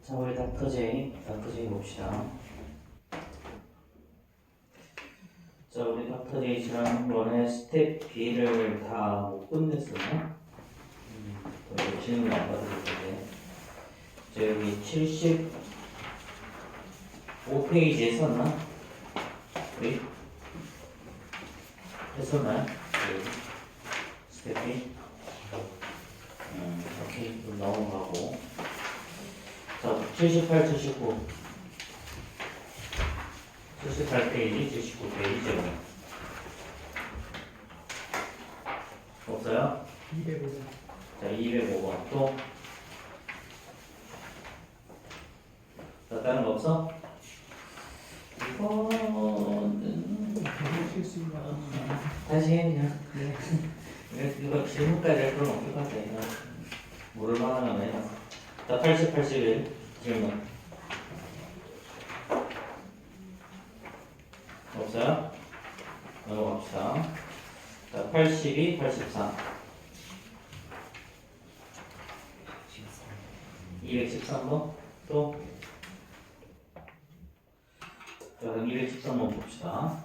자, 우리 닥터 제이 봅시다. 자, 우리 닥터 제이 지난번에 스텝 B를 다 못 끝냈었나? 또 질문 안 받을 텐데. 자, 여기 75페이지에 썼나? 우리? 했었나요? 스텝 B? 오케이. 또 넘어가고. 자, 78, 79. 78페이지, 79페이지 제목. 없어요? 205번. 자, 205번. 또? 자, 다른 거 없어? 이거는 해주실 수 있나? 다시 해, 그냥. 이거 질문까지 할 필요는 없을 것 같아. 이거 물을 만하면 해요. 자, 80, 81 질문. 없어요? 넘어갑시다. 자, 82, 84. 213번. 또? 자, 그럼 213번 봅시다.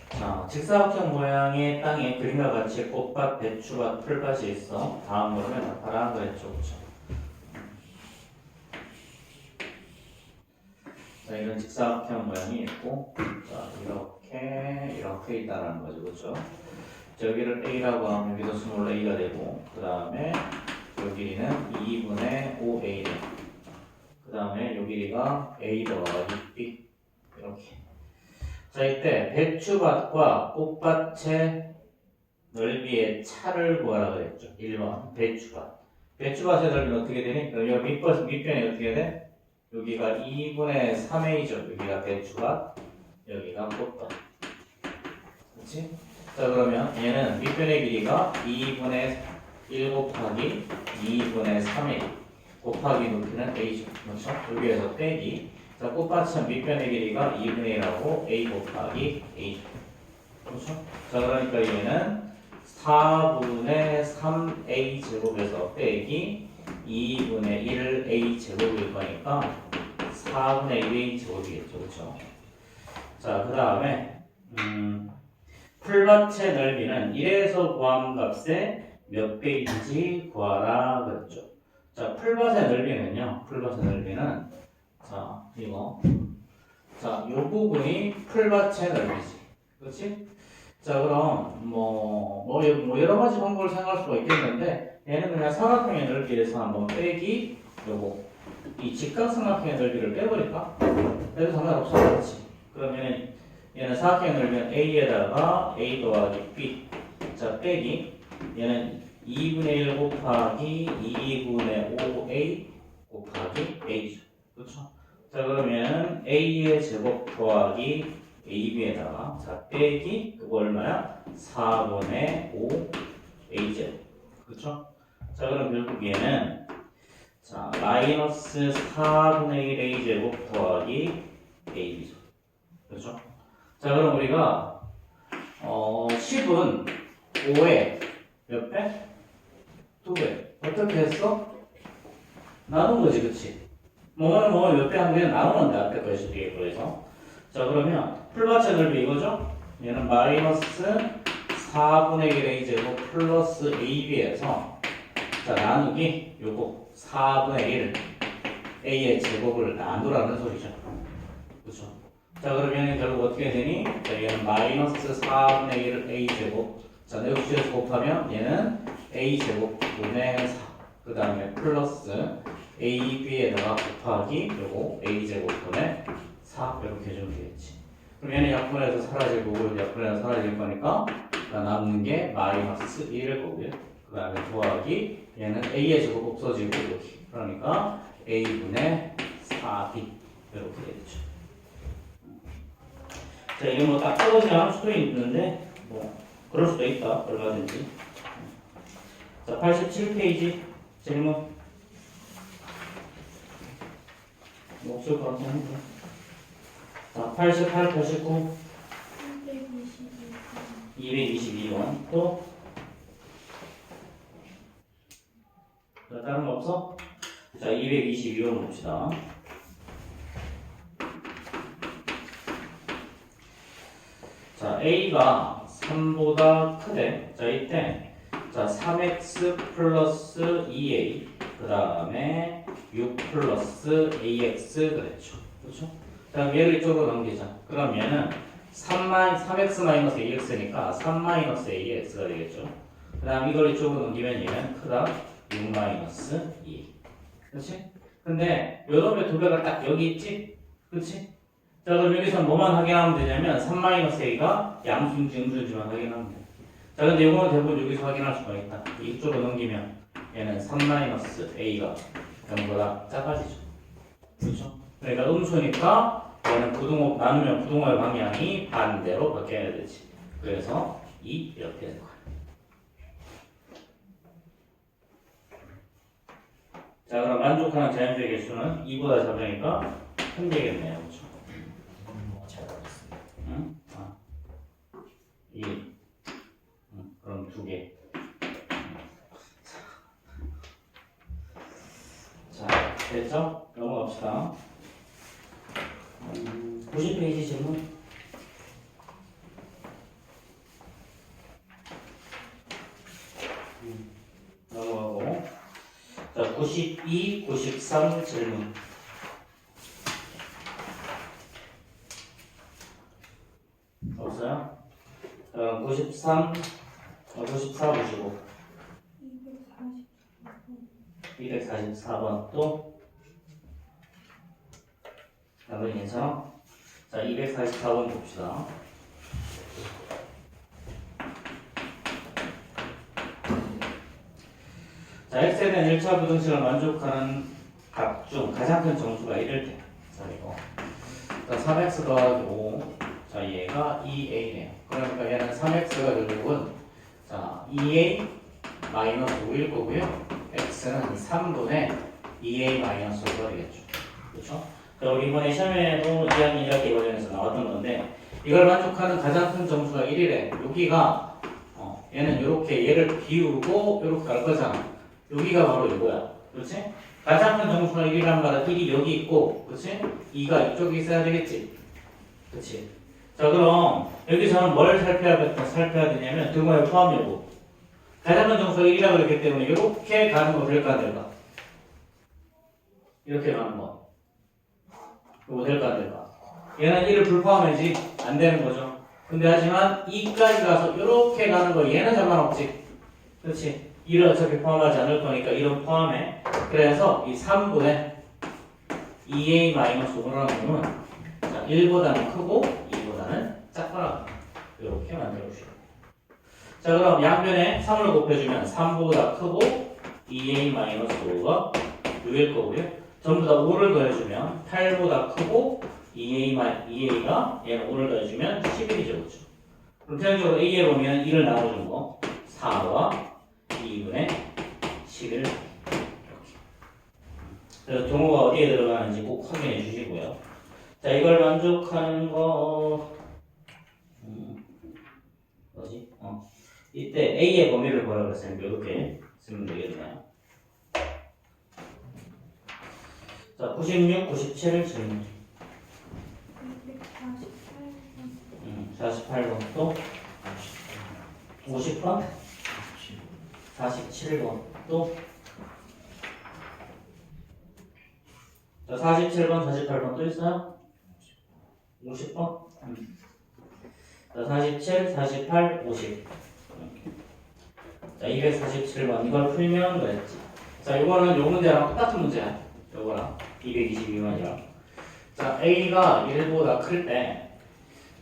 자, 직사각형 모양의 땅에 그림과 같이 꽃밭, 배추밭, 풀밭이 있어. 다음 물음에 답하라 그랬죠, 그렇죠? 자, 이런 직사각형 모양이 있고, 자, 이렇게 있다라는 거죠, 그렇죠? 자, 여기를 A라고 하면 여기도 스몰 A가 되고, 그 다음에 요 길이는 2분의 5A. 그 다음에 요 길이가 A 더하기 B. 이렇게. 자, 이때 배추밭과 꽃밭의 넓이의 차를 구하라 그랬죠. 1번 배추밭. 배추밭의 넓이는 어떻게 되니? 그럼 여기 밑변이 어떻게 돼? 여기가 2분의 3A죠. 여기가 배추밭, 여기가 꽃밭. 그렇지? 자, 그러면 얘는 밑변의 길이가 2분의 1 곱하기 2분의 3A 곱하기 높이는 A죠. 그렇죠? 여기에서 빼기. 자, 꽃밭은 밑변의 길이가 2분의 1하고 A 곱하기 A죠. 그렇죠? 자, 그러니까 얘는 4분의 3A 제곱에서 빼기 2분의 1A 제곱일 거니까 4분의 1A 제곱이겠죠. 그렇죠? 자, 그 다음에 풀밭의 넓이는 1에서 구한 값의 몇 배인지 구하라 그랬죠. 자, 풀밭의 넓이는요. 풀밭의 넓이는 자, 이거. 자, 요 부분이 풀밭의 넓이지. 그렇지? 자, 그럼, 여러 가지 방법을 생각할 수가 있겠는데, 얘는 그냥 사각형의 넓이에서 한번 빼기, 요거. 이 직각삼각형의 넓이를 빼버릴까? 그래도 상관없어. 그렇지? 그러면 얘는 사각형의 넓이는 A에다가 A 더하기 B. 자, 빼기. 얘는 2분의 1 곱하기 2분의 5A 곱하기 A죠. 그렇죠? 자, 그러면 A의 제곱 더하기 AB에다가 자, 빼기 그거 얼마야? 4분의 5 A제곱. 그렇죠? 자, 그럼 결국 얘는 자, 마이너스 4분의 1 A제곱 더하기 AB죠. 그렇죠? 자, 그럼 우리가 10은 5에 몇 배? 2배. 어떻게 했어? 나눈 거지, 그치? 뭐는 몇 배 한 개 나누는데 앞에 거에서 뒤에 거에서. 자, 그러면 풀밭의 넓이 이거죠? 얘는 마이너스 4분의 1 A제곱 플러스 AB에서 자, 나누기 요거 4분의 1 A의 제곱을 나누라는 소리죠. 그렇죠? 자, 그러면 결국 어떻게 되니? 자, 얘는 마이너스 4분의 1 A제곱. 자, 내역식에서 곱하면 얘는 A제곱 분의 4. 그 다음에 플러스 AB에다가 곱하기 요거 A제곱분의 4 이렇게 해주면 되겠지. 그럼 얘는 약분해서 사라질 거고 약분해서 사라질 거니까 남는 게 마이너스 1일 거고요. 그 다음에 더하기 얘는 A의 제곱 없어지고 여기. 그러니까 A분의 4B 이렇게 되겠죠. 자, 이게 뭐 딱 떨어지지 않을 수도 있는데 뭐 그럴 수도 있다. 얼마든지. 자, 87페이지 질문. 뭐 없을 것 같긴 한데. 자, 88, 89, 222. 222번. 또? 자, 다른 거 없어? 자, 222번 봅시다. 자, A가 3보다 크대. 자, 이때 자, 3x 플러스 2a 그 다음에 6 플러스 ax 그랬죠. 그렇죠? 자, 그럼 얘를 이쪽으로 넘기자. 그럼 얘는 3x 마이너스 ax니까 3 마이너스 ax가 되겠죠. 그 다음 이걸 이쪽으로 넘기면 얘는 크다 6 마이너스 2. 그렇지? 근데 요 놈의 두 배가 딱 여기 있지? 그렇지? 자, 그럼 여기서 뭐만 확인하면 되냐면 3-a가 양수인지 음수인지만 확인하면 돼. 자, 근데 이거는 대부분 여기서 확인할 수가 있다. 이쪽으로 넘기면 얘는 3-a가 0보다 작아지죠. 그렇죠? 그러니까 음수니까 얘는 부등호 나누면 부등호의 방향이 반대로 바뀌어야 되지. 그래서 2 이렇게 되는 거야. 자, 그럼 만족하는 자연수의 개수는 2보다 작으니까 큰 개겠네요. 그렇죠? 잘 알았어요. 응? 아. 2. 그럼 2개. 자, 됐죠? 넘어갑시다. 90페이지 질문. 넘어가고. 자, 92, 93 질문. 없어요? 93, 94 보시고 244번 또 나머지 괜찮아? 자, 244번 봅시다. 자, x에 대한 1차 부등식을 만족하는 값 중 가장 큰 정수가 이럴 때. 자, 이거. 자, 3x 더하기 5. 자, 얘가 2a네요. 그러니까 얘는 3x가 결국은 자, 2a 마이너스 5일 거고요. x는 3분의 2a 마이너스 5가 되겠죠. 그렇죠? 자, 우리 이번에 시험에도 2학년 1학기 버전에서 나왔던 건데 이걸 만족하는 가장 큰 정수가 1이래. 여기가 얘는 이렇게 얘를 비우고 이렇게 갈 거잖아. 여기가 바로 이거야. 그렇지? 가장 큰 정수가 1이란 말은 1이 여기 있고, 그렇지? 2가 이쪽에 있어야 되겠지? 그렇지? 자, 그럼 여기서는 뭘 살펴야 되냐면 등호의 포함 여부. 가장 큰 정수가 1이라고 그랬기 때문에 이렇게 가는 거 될까 안 될까? 이렇게 가는 거. 이거 될까 안 될까? 얘는 1을 불포함해지 안 되는 거죠. 근데 하지만 2까지 가서 이렇게 가는 거 얘는 상관없지. 그렇지? 1은 어차피 포함하지 않을 거니까 1은 포함해. 그래서 이 3분의 2a-5라는 놈은 1보다는 크고 2보다는 작거나 이렇게 만들어주시고. 자, 그럼 양변에 3을 곱해주면 3보다 크고 2a-5가 6일 거고요. 전부 다 5를 더해주면 8보다 크고 2a가 얘는 5를 더해주면 11이죠. 그렇죠? 그럼 대략적으로 a에 보면 1을 나눠준 거 4와 2분의 11 이렇게. 그래서 동호가 어디에 들어가는지 꼭 확인해 주시고요. 자, 이걸 만족하는 거 뭐지? 이때 a의 범위를 뭐라고 그랬어요? 이렇게 쓰면 되겠네요. 자, 96, 97 질문. 48번 또 50번 47번 또 자, 47번 48번 또 있어요? 50번 자, 47, 48, 50 자, 247번 이걸 풀면 그랬지. 자, 이거는 요 문제랑 똑같은 문제야. 요거랑 222번이랑 자, a가 1보다 클 때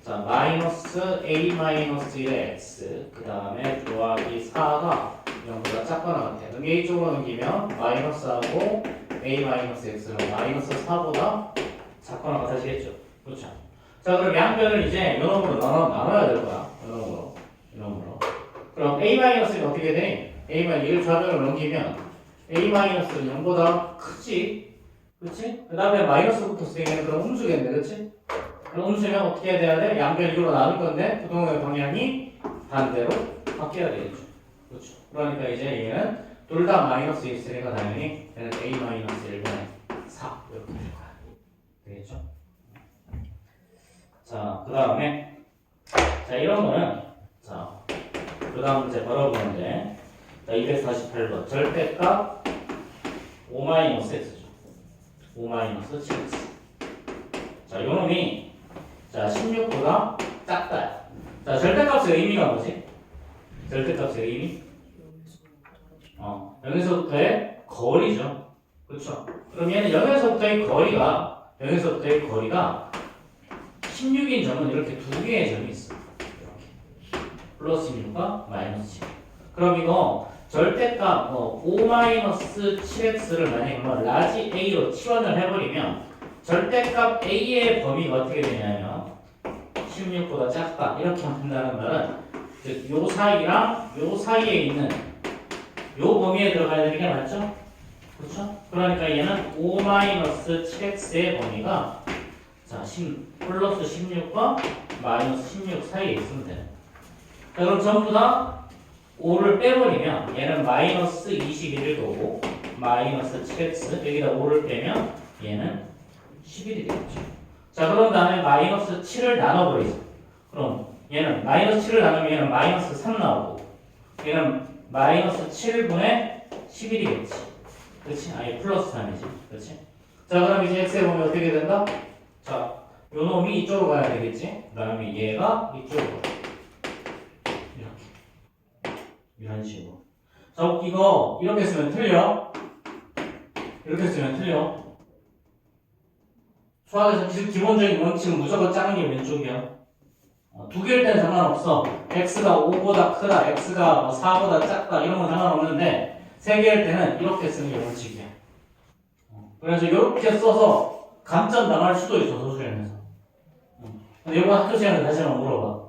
자, 마이너스 a 마이너스 1의 x 그 다음에 더하기 4가 0보다 작거나 같아. 그럼 a 쪽으로 넘기면 마이너스하고 a 마이너스 x는 마이너스 4보다 작거나 같아지겠죠. 그렇죠. 자, 그럼 양변을 이제 요놈으로 나눠야 될 거야. 요놈으로. 그럼 a 마이너스는 어떻게 돼? a 마이너스 1 좌변을 넘기면 a 마이너스는 0보다 크지. 그렇지? 그 다음에 마이너스 붙었으니까 그럼 음수겠네. 그렇지? 그럼 음수면 어떻게 해야 돼? 양변 2로 나눌 건데 부동의 방향이 반대로 바뀌어야 되겠죠. 그렇죠. 그러니까 이제 얘는 둘 다 마이너스 있으니까 당연히 얘는 a 마이너스 1분의 4 이렇게 될 거야. 되겠죠? 자, 그 다음에 자 이런 거는 자 그 다음 문제 바로 보는데 자 248번 절대값 5-x죠. 5-7x. 자, 요 놈이 자 16보다 작다. 자, 절대값의 의미가 뭐지? 절대값의 의미? 여기서부터의 거리죠. 그렇죠? 그럼 얘는 여기서부터의 거리가 16인 점은 이렇게 두 개의 점이 있어. 이렇게 플러스 16과 마이너스 16. 그럼 이거 절대값 5-7x를 만약에 라지 a로 치환을 해버리면 절대값 a의 범위가 어떻게 되냐면 16보다 작다 이렇게 한다는 말은 즉 요 사이랑 요 사이에 있는 요 범위에 들어가야 되는 게 맞죠? 그렇죠? 그러니까 얘는 5-7x의 범위가 자, 플러스 16과 마이너스 16 사이에 있으면 돼요. 자, 그럼 전부 다 5를 빼버리면 얘는 마이너스 21일 거고 마이너스 7x 여기다 5를 빼면 얘는 11이 되겠죠. 자, 그런 다음에 마이너스 7을 나눠버리죠. 그럼 얘는 마이너스 7을 나누면 얘는 마이너스 3 나오고 얘는 마이너스 7분의 11이겠지. 그렇지? 아니 플러스 3이지. 그렇지? 자, 그럼 이제 x의 범위 어떻게 된다? 자, 요 놈이 이쪽으로 가야 되겠지? 그 다음에 얘가 이쪽으로 이런 식으로. 자, 이거 이렇게 쓰면 틀려. 이렇게 쓰면 틀려. 수학에서 기본적인 원칙은 무조건 작은 게 왼쪽이야. 두 개일 때는 상관없어. x가 5보다 크다, x가 4보다 작다 이런 건 상관없는데 세 개일 때는 이렇게 쓰는 게 원칙이야. 그래서 이렇게 써서 감점 당할 수도 있어, 소수연에서. 근데 이거 학교 시간에 다시 한번 물어봐.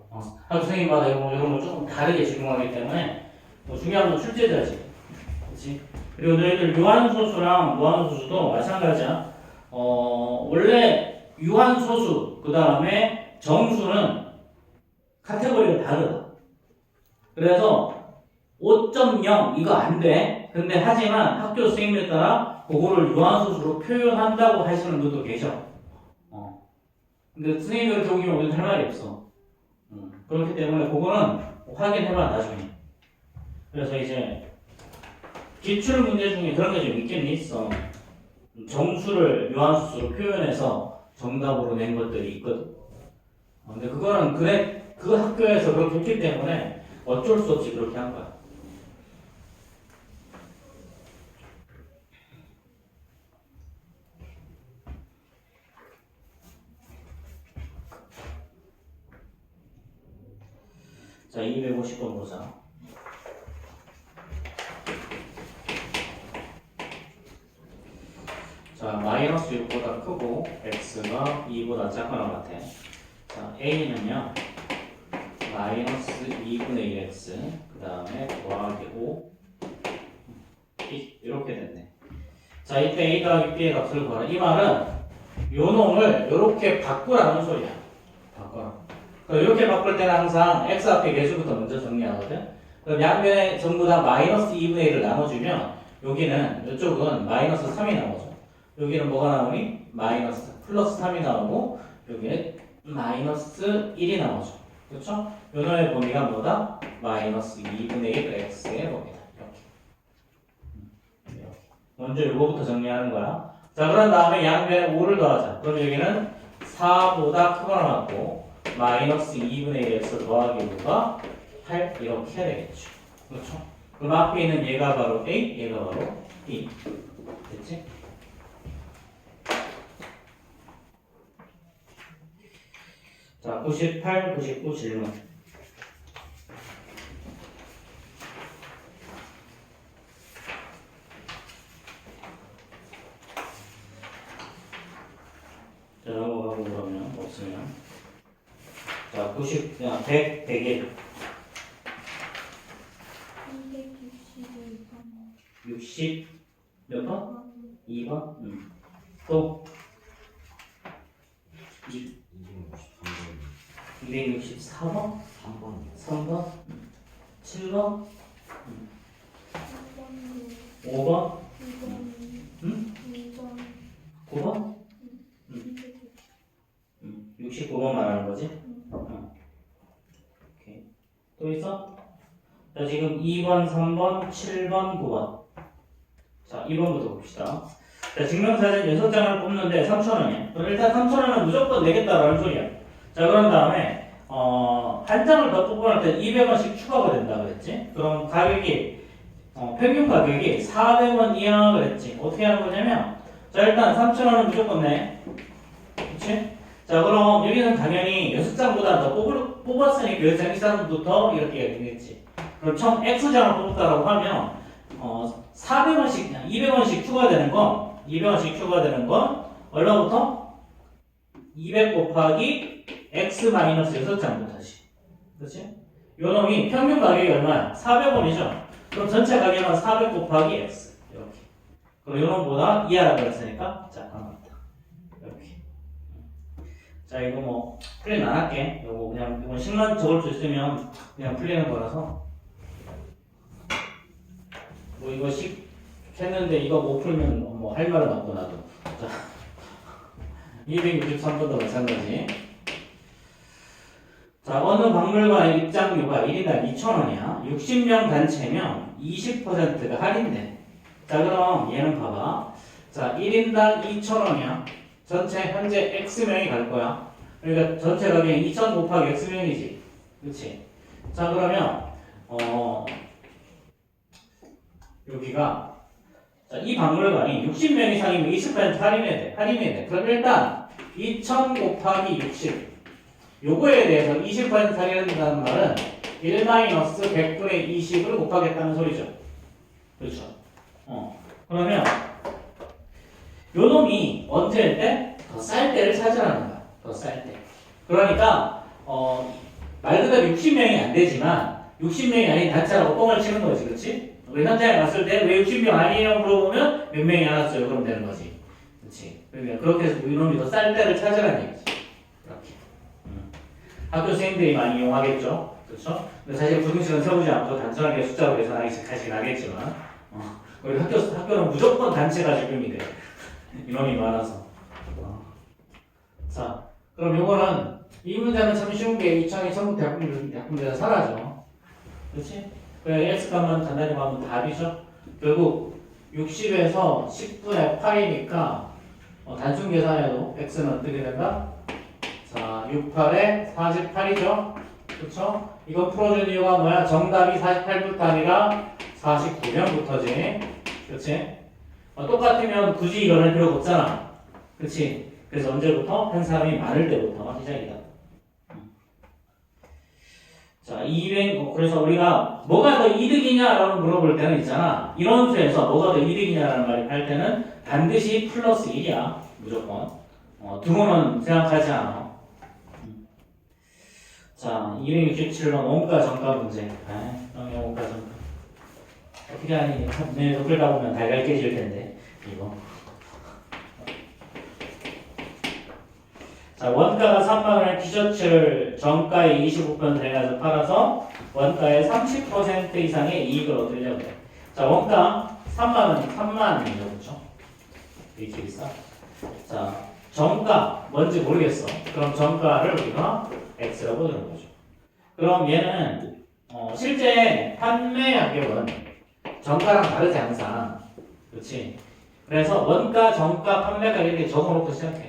학교 선생님마다 이런 거 조금 다르게 적용하기 때문에 중요한 건 출제자지. 그렇지? 그리고 너희들 유한소수랑 무한소수도 마찬가지야. 원래 유한소수 그 다음에 정수는 카테고리가 다르다. 그래서 5.0 이거 안 돼. 근데 하지만 학교 선생님에 따라 그거를 유한소수로 표현한다고 하시는 분도 계셔. 근데 선생님이 그렇게 오기면 우리는 할 말이 없어. 그렇기 때문에 그거는 확인해봐 나중에. 그래서 이제 기출 문제 중에 그런 게 좀 있긴 있어. 정수를 유한수로 표현해서 정답으로 낸 것들이 있거든. 근데 그거는 그 학교에서 그렇게 했기 때문에 어쩔 수 없이 그렇게 한 거야. 자, 250번 보자. 자, 마이너스 6보다 크고 x가 2보다 작거나 같아. 자, a는요 마이너스 2분의 1x 그 다음에 더하기 5 이렇게 됐네. 자, 이때 a 더하기 b의 값을 구하라. 이 말은 요 놈을 이렇게 바꾸라는 소리야. 바꿔라. 이렇게 바꿀 때는 항상 x 앞에 개수부터 먼저 정리하거든. 그럼 양변에 전부 다 마이너스 2분의 1을 나눠주면 여기는 이쪽은 마이너스 3이 나오죠. 여기는 뭐가 나오니? 마이너스 플러스 3이 나오고 여기는 마이너스 1이 나오죠. 그렇죠? 요놈의 범위가 뭐다? 마이너스 2분의 1 x의 범위다. 이렇게. 먼저 이거부터 정리하는 거야. 자, 그런 다음에 양변에 5를 더하자. 그럼 여기는 4보다 크거나 같고 마이너스 2분의 1 x 더하기 5가 8 이렇게 해야 되겠죠. 그렇죠? 그럼 앞에 있는 얘가 바로 A, 얘가 바로 B. 됐지? 자, 98, 99 질문. 자, 넘어가고 그러면 없으면. 자, 90, 100, 101. 60, 몇 번? 2번? 또? 264번? 3번이요. 3번? 7번? 3번, 5번? 2번, 응? 2번, 9번? 69번 말하는 거지? 오케이. 또 있어? 자, 지금 2번, 3번, 7번, 9번. 자, 2번부터 봅시다. 자, 증명사진 6장을 뽑는데 3,000원이야. 그럼 일단 3,000원은 무조건 내겠다라는 소리야. 자, 그런 다음에, 한 장을 더 뽑아낼 때 200원씩 추가가 된다 그랬지? 그럼 가격이, 평균 가격이 400원 이하 그랬지? 어떻게 하는 거냐면, 자, 일단 3,000원은 무조건 내. 그치? 자, 그럼 여기는 당연히 6장보다 더 뽑았으니까 6장 이상부터 이렇게 되겠지. 그럼 총 X장을 뽑았다라고 하면, 400원씩, 200원씩 추가되는 건, 200원씩 추가되는 건, 얼마부터? 200 곱하기 X 마이너스 6장부터지. 그렇지? 요 놈이 평균 가격이 얼마야? 400원이죠? 그럼 전체 가격은 400 곱하기 X. 이렇게. 그럼 요 놈보다 이하라고 했으니까, 자, 반갑다. 이렇게. 자, 이거 뭐, 풀림 안 할게. 요거 그냥, 이건 식만 적을 수 있으면 그냥 풀리는 거라서. 뭐 이거 식 했는데 이거 못 풀면 뭐 할 말은 없고 나도. 자, 263번도 마찬가지. 자, 어느 박물관 입장료가 1인당 2,000원이야. 60명 단체면 20%가 할인돼. 자, 그럼 얘는 봐봐. 자, 1인당 2,000원이야. 전체 현재 X명이 갈 거야. 그러니까 전체 가격이 2,000 곱하기 X명이지. 그렇지? 자, 그러면 여기가 자, 이 박물관이 60명 이상이면 20% 할인해야 돼. 그럼 일단 2,000 곱하기 60 요거에 대해서 20% 할인한다는 말은 1-100분의 20을 곱하겠다는 소리죠. 그렇죠? 그러면 요 놈이 언제일 때? 더 쌀 때를 찾으라는 거야. 더 쌀 때. 그러니까 말 그대로 60명이 안 되지만 60명이 아닌 단체라고 뻥을 치는 거지. 그렇지? 우리 현장에 갔을 때 왜 60명 아니에요? 물어보면 몇 명이 안 왔어요. 그럼 되는 거지. 그렇지? 그러니까 그렇게 해서 이놈이 더 쌀 때를 찾으라는 얘기지. 이렇게. 학교 선생님들이 많이 이용하겠죠. 그렇죠? 근데 사실 부등식은 세우지 않고 단순하게 숫자로 계산하시긴 하겠지만 우리 학교는 무조건 단체가 적용이 돼. 인원이 많아서. 자, 그럼 요거는 이 문제는 참 쉬운 게 이창의 전국 약분돼서 사라져. 그렇지? 그래 X값만 간단히 보면 답이죠. 결국 60에서 10분의 8이니까 단순 계산해도 X는 어떻게 된다? 자, 68에 48이죠. 그렇죠? 이거 풀어준 이유가 뭐야? 정답이 48부터 아니라 49명부터지. 그렇지? 똑같으면 굳이 이걸 할 필요가 없잖아. 그렇지? 그래서 언제부터? 한 사람이 많을 때부터 시작이다. 자, 200, 그래서 우리가 뭐가 더 이득이냐라고 물어볼 때는 있잖아. 이런 수에서 뭐가 더 이득이냐라는 말을 할 때는 반드시 플러스 1이야. 무조건. 등호는 생각하지 않아. 자, 267번 원가 정가 문제. 원가 정가. 어떻게 하니? 네, 풀다 보면 달걀 깨질 텐데. 이거. 자, 원가가 3만원에 티셔츠를 정가에 25% 해가지고 팔아서 원가의 30% 이상의 이익을 얻으려고 해. 자, 원가 3만원이 3만원이죠. 그렇죠? 이렇게 비싸. 자, 정가 뭔지 모르겠어. 그럼 정가를 우리가 X라고 부르는 거죠. 그럼 얘는 실제 판매 가격은 정가랑 다르지 항상. 그렇지? 그래서 원가, 정가, 판매 가격 이렇게 적어놓고 시작해.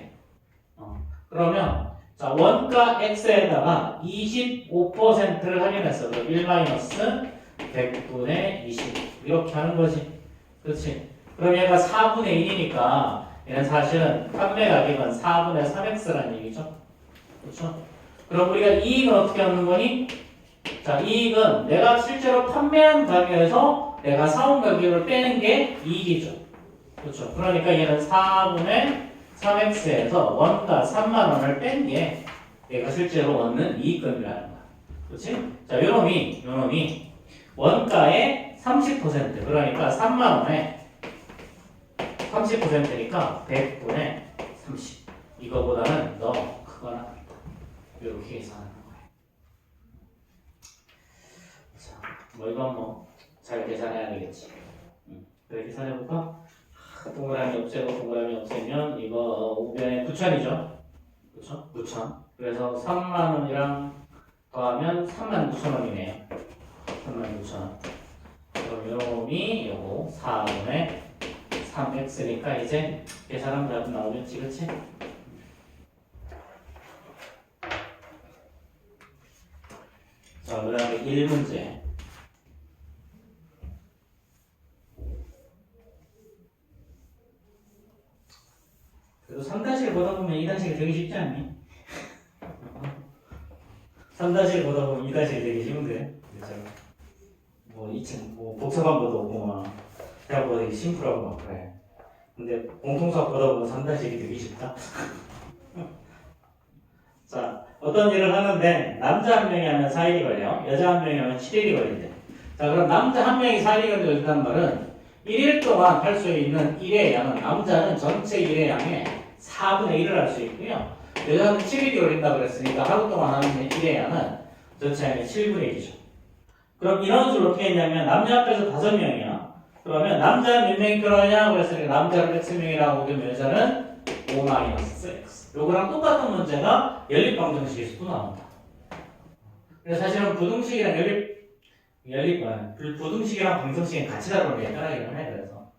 그러면 자 원가 X에다가 25%를 할인했어. 그럼 1-100분의 20 이렇게 하는 거지. 그렇지? 그럼 얘가 4분의 1이니까 얘는 사실은 판매 가격은 4분의 3X라는 얘기죠. 그렇죠? 그럼 우리가 이익은 어떻게 얻는 거니? 자, 이익은 내가 실제로 판매한 가격에서 내가 사온 가격을 빼는 게 이익이죠. 그렇죠? 그러니까 얘는 4분의 3x에서 원가 3만원을 뺀 게 내가 실제로 얻는 이익금이라는 거야. 그렇지? 자, 요놈이 원가의 30% 그러니까 3만원에 30%니까 100분의 30 이거보다는 더 크거나 같다. 이렇게 계산하는 거야. 뭐 이건 뭐 잘 계산해야 되겠지. 그래 계산해볼까? 동그라미 없애고 동그라미 없애면 이거 5변에 9천이죠. 그쵸? 9천. 그래서 3만 원이랑 더하면 3만 9천 원이네요. 3만 9천 원. 그럼 요놈이 요거 4분의 3x니까 이제 계산하면 답 나오겠지, 그치? 자, 그 다음에 1문제. 그래도 3-1 보다 보면 2-1 되기 쉽지 않니? 3-1 보다 보면 2-1 되기 쉬운데. 그죠? 뭐 2층, 뭐 복잡한 것도 없고 막 생각보다 되게 심플하고 막 그래. 근데 공통수학 보다 보면 3-1이 되기 쉽다. 자, 어떤 일을 하는데 남자 한 명이 하면 4일이 걸려, 여자 한 명이 하면 7일이 걸린대. 자, 그럼 남자 한 명이 4일이 걸린다는 말은 1일 동안 할 수 있는 일의 양은 남자는 전체 일의 양의 4분의 1을 할 수 있고요. 여자는 7일이 걸린다 그랬으니까 하루 동안 하는 일의 양은 전체 양의 7분의 1이죠. 그럼 인원수를 어떻게 했냐면 남자 합해서 5명이야. 그러면 남자는 몇 명이 들어가냐 그랬으니까 남자는 X명이라고 그러면 여자는 5-X. 요거랑 똑같은 문제가 연립방정식에서도 나온다. 그래서 사실은 부등식이랑 부등식이랑 방정식은 같이 다루는 게 편하기는 해. 그래서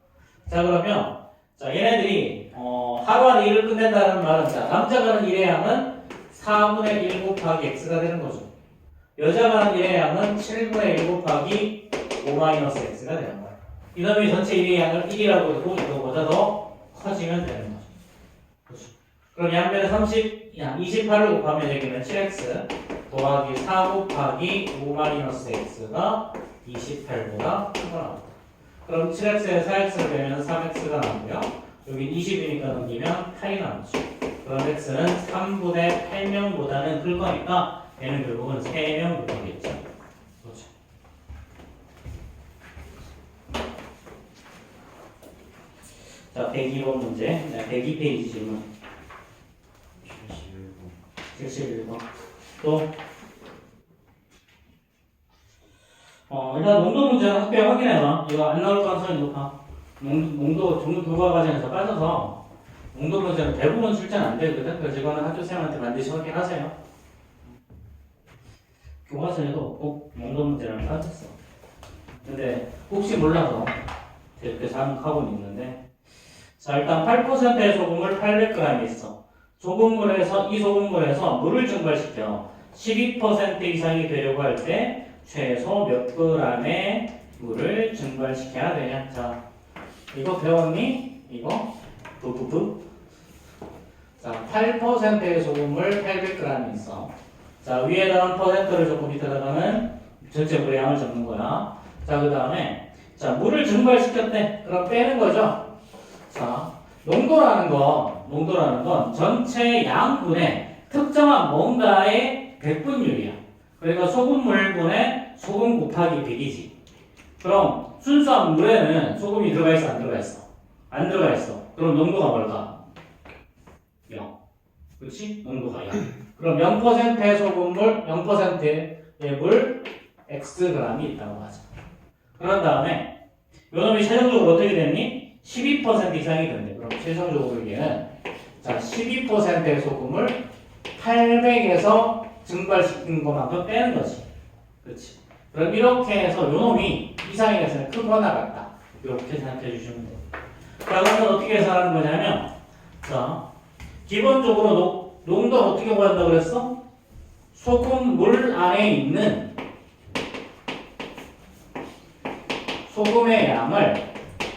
자 그러면 자 얘네들이 하루 안에 일을 끝낸다는 말은 자 남자가 하는 일의 양은 4분의 1 곱하기 x가 되는 거죠. 여자가 하는 일의 양은 7분의 1 곱하기 5-x가 되는 거야. 이놈이 전체 일의 양을 1이라고 해도 이거보다 더 커지면 되는 거죠. 그렇죠. 그럼 양변에 28을 곱하면 여기는 7x 더하기 4 곱하기 5-x가 28보다 큰 거 나옵니다. 그럼 7x에 4x를 빼면 3x가 나오고요. 여기 20이니까 넘기면 8이 나오죠. 그럼 x는 3분의 8명보다는 클 거니까 얘는 결국은 3명 되겠죠. 그렇죠. 자, 102번 문제. 102페이지 질문. 71번. 또 일단 농도 문제는 학교에 확인해봐. 이거 안 나올 가능성이 높아. 농도 종류 교과 과정에서 빠져서 농도 문제는 대부분 출제는 안 되거든. 그래서 이거는 학교생한테 반드시 확인하세요. 교과서에도 없고 농도 문제는 빠졌어. 근데 혹시 몰라서 이렇게 생각하고 있는데 자 일단 8%의 소금을 800g 있어. 이 소금물에서 물을 증발시켜 12% 이상이 되려고 할 때 최소 몇 g의 물을 증발시켜야 되냐? 자, 이거 배웠니? 이거? 부부부. 자, 8%의 소금물 800g 있어. 자, 위에다가는 퍼센트를 적고 밑에다가는 전체 물의 양을 적는 거야. 자, 그 다음에 자, 물을 증발시켰대. 그럼 빼는 거죠. 자, 농도라는 건 전체 양분의 특정한 뭔가의 백분율이야. 그러니까 소금물분의 소금 곱하기 100이지. 그럼 순수한 물에는 소금이 들어가 있어, 안 들어가 있어? 안 들어가 있어. 그럼 농도가 뭘까? 0. 그렇지? 농도가 0. 그럼 0%의 소금물, 0%의 물 Xg이 있다고 하자. 그런 다음에 요놈이 최종적으로 어떻게 됐니? 12% 이상이 된대. 그럼 최종적으로 얘는 자 12%의 소금을 800에서 증발시킨 것만큼 빼는 거지. 그렇지. 그럼 이렇게 해서 요놈이 이상의 계산을 크거나 같다. 이렇게 생각해 주시면 돼요. 자, 그러면 어떻게 계산하는 거냐면 자 기본적으로 농도를 어떻게 구한다고 그랬어? 소금물 안에 있는 소금의 양을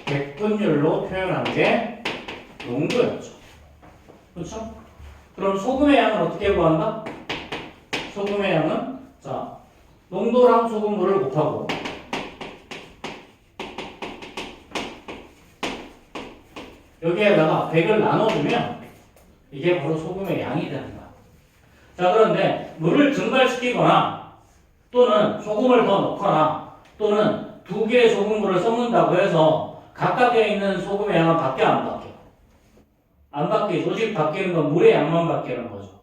백분율로 표현한 게 농도였죠. 그렇죠? 그럼 소금의 양을 어떻게 구한다? 소금의 양은 자 농도랑 소금물을 곱하고 여기에다가 100을 나눠주면 이게 바로 소금의 양이 되는 거야. 자 그런데 물을 증발시키거나 또는 소금을 더 넣거나 또는 두 개의 소금물을 섞는다고 해서 각각에 있는 소금의 양은 바뀌어 안 바뀌어? 안 바뀌죠. 오직 바뀌는 건 물의 양만 바뀌는 거죠.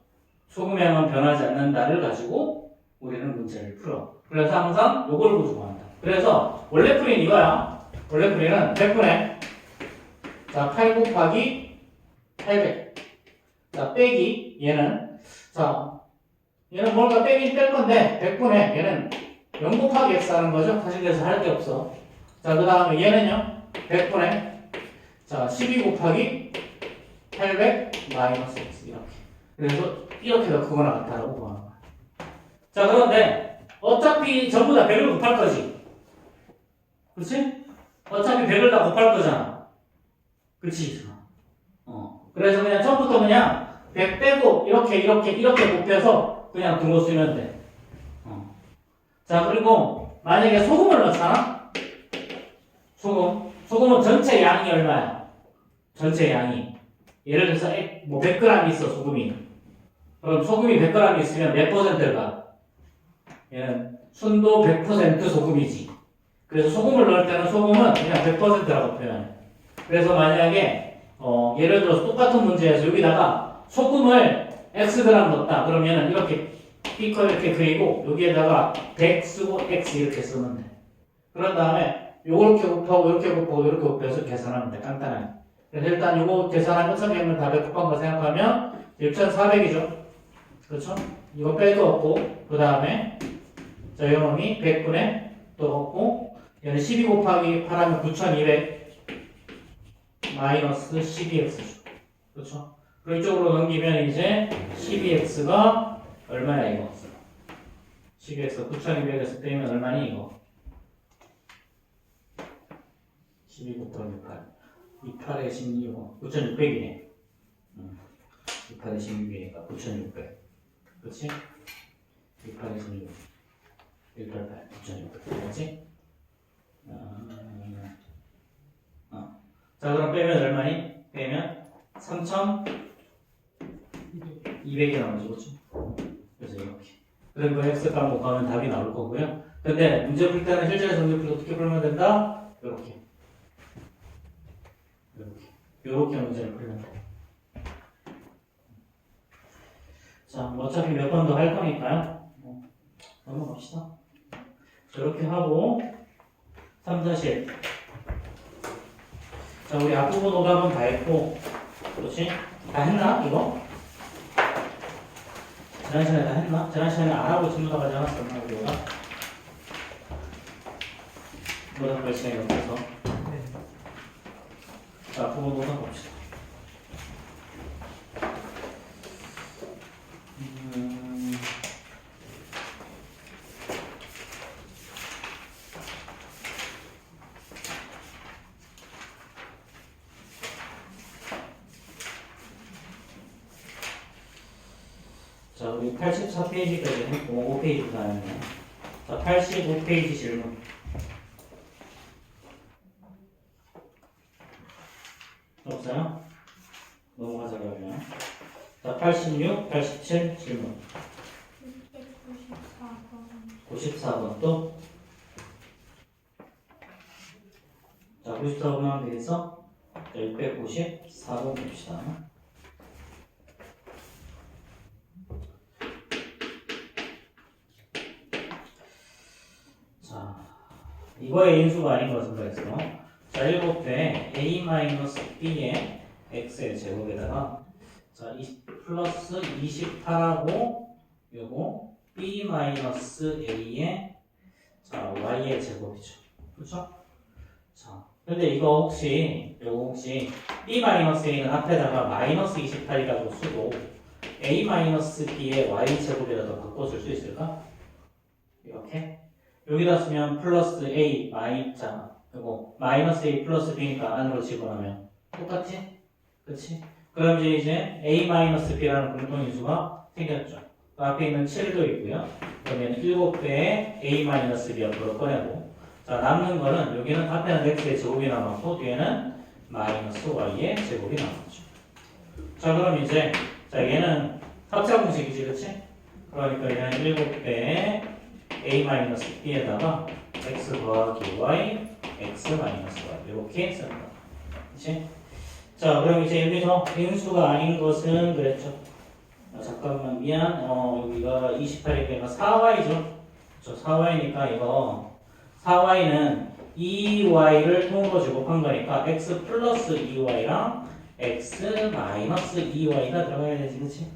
소금의 양은 변하지 않는다를 가지고 우리는 문제를 풀어. 그래서 항상 요걸 구조한다. 그래서 원래 풀이는 이거야. 원래 풀이는 100분의 자, 8 곱하기 800. 자, 빼기 얘는 자, 얘는 뭔가 빼긴 뺄 건데 100분의 얘는 0 곱하기 x 하는 거죠. 사실 그래서 할 게 없어. 자, 그 다음에 얘는요 100분의 자, 12 곱하기 800 마이너스 x 이렇게. 그래서 이렇게 더 크거나 같다라고 보는 거야. 자, 그런데 어차피 전부 다 100을 곱할 거지. 그렇지? 어차피 100을 다 곱할 거잖아. 그렇지? 그래서 그냥 처음부터 그냥 100 빼고 이렇게 곱해서 그냥 등호 쓰면 돼. 자, 그리고 만약에 소금을 넣잖아? 소금은 전체 양이 얼마야? 전체 양이. 예를 들어서 뭐 100g 있어, 소금이. 그럼 소금이 100g 있으면 몇 퍼센트일까? 얘는 순도 100% 소금이지. 그래서 소금을 넣을 때는 소금은 그냥 100%라고 표현해. 그래서 만약에 예를 들어서 똑같은 문제에서 여기다가 소금을 x g 넣었다. 그러면 이렇게 B커 이렇게 그리고 여기에다가 100 쓰고 x 이렇게 쓰면 돼. 그런 다음에 요렇게 곱하고 이렇게 곱하고 이렇게 곱해서 계산하면 돼. 간단하게. 그래서 일단 요거 계산하면 1,100을 다 100 곱한 거 생각하면 6,400이죠. 그렇죠? 이거 빼도 없고 그 다음에 자 요놈이 100분의 또 없고 얘는 12 곱하기 8하면 9,200 마이너스 12x죠. 그렇죠? 그리고 이쪽으로 넘기면 이제 12x가 얼마야 이거? 12x 9,200에서 빼면 얼마니 이거? 12 곱하기 8 28에 16 9,600이네 28에 16이니까 9,600 그렇지? 28에 16 188 9,600 그렇지? 자 그럼 빼면 얼마니? 빼면 3,200이 나오죠. 그렇죠? 그래서 이렇게 그럼 그 x 값 곱하면 답이 나올 거고요. 근데 문제 풀 때는 실제 성적표를 어떻게 풀면 된다? 요렇게 문제를 풀면 돼. 자, 어차피 몇 번 더 할 거니까요. 넘어갑시다. 저렇게 하고 3-1 자, 우리 앞부분 오답은 다 했고 그렇지? 다 했나? 이거? 지난 시간에 다 했나? 지난 시간에 안 하고 전부 다 가지 않았었나? 우리 오답? 오답 할 시간이 없어서 자, 앞부분 오답 봅시다. 자, 우리 84페이지까지 했고 5페이지 다음에 자, 85페이지 질문. 없어요? 넘어가자 그러면. 자, 86, 87 질문. 94번 또. 자, 94번 하면 되겠어? 자, 694번 봅시다. 자, 이거의 인수가 아닌 것은 그랬어. 자, 7배 a-b의 x의 제곱에다가 자, 플러스 28하고 요거 b-a의 자, y의 제곱이죠. 그렇죠? 자, 근데 이거 혹시 b-a는 앞에다가 마이너스 28이라고 쓰고 a-b의 y 제곱이라도 바꿔줄 수 있을까? 이렇게 여기다 쓰면 플러스 a 마이자 그리고 마이너스 a 플러스 b니까 안으로 집어넣으면 똑같지? 그치? 그럼 이제 a 마이너스 b라는 공통인수가 생겼죠. 그 앞에 있는 7도 있고요. 그러면 7배의 a 마이너스 b 앞으로 꺼내고 자 남는 거는 여기는 앞에는 x의 제곱이 남았고 뒤에는 마이너스 y의 제곱이 남았죠. 자 그럼 이제 자 얘는 합차 공식이지 그치? 그러니까 얘는 7배의 a-b에다가 x 더하기 y, x 마이너스 y 이렇게 쓴다. 그치? 자, 그럼 이제 여기서 인수가 아닌 것은 그랬죠. 잠깐만 미안. 여기가 28이니까 4y죠. 저 4y니까 이거 4y는 2y를 통으로 제곱한 거니까 x 플러스 2y랑 x 마이너스 2y가 들어가야 되지, 그치?